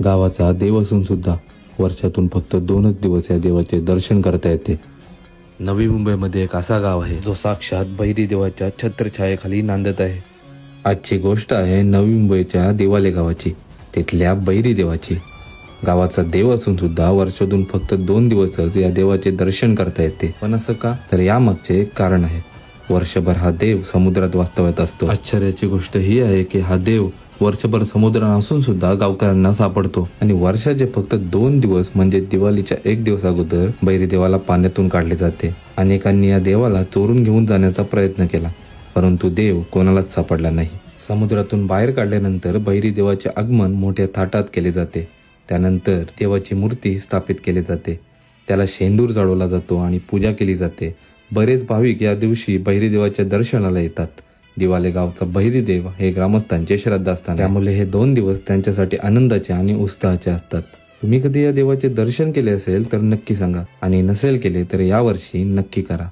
गावाचा देव असून सुद्धा वर्षातून फक्त 2च दिवस या देवाचे दर्शन करता येते। नवी मुंबईमध्ये एक असा गाव आहे जो साक्षात बैरी देवाच्या छत्रछायेखाली नांदत आहे। आजची गोष्ट आहे नवी मुंबईच्या देवाले गावाची, तिथल्या बैरी देवाची। गावाचा देव असून सुद्धा वर्षातून फक्त 2 दिवसच या देवाचे दर्शन करता येते। पण असं का? तर यामागचे एक कारण आहे। वर्षभर हा देव समुद्रात वास्तव्यात असतो। आश्चर्याची गोष्ट ही आहे की हा देव वर्षभर समुद्रात असून सुद्धा गावकऱ्यांना सापडतो आणि वर्षाचे फक्त 2 दिवस म्हणजे दिवाळीच्या 1 दिवस अगोदर बैरी देवाला पाण्यातून काढले जाते। अनेकांनी या देवाला चोरून घेऊन जाण्याचा प्रयत्न केला, परंतु देव कोणालाच सापडला नाही। समुद्रातून बाहेर काढल्यानंतर बैरी देवाचे आगमन मोठ्या थाटात केले जाते। त्यानंतर देवाची मूर्ती स्थापित केली जाते, त्याला शेंदूर चढवला जातो आणि पूजा केली जाते। बरेच भाविक या दिवशी बैरी देवाच्या दर्शनाला येतात। दिवाले गावचा बैरी देव हे ग्रामस्थांचे श्रद्धास्थान, त्यामुळे हे 2 दिवस त्यांच्यासाठी आनंदाचे आणि उत्साहाचे असतात। तुम्ही कधी या देवाचे दर्शन केले असेल तर नक्की सांगा, आणि नसेल केले तर यावर्षी नक्की करा।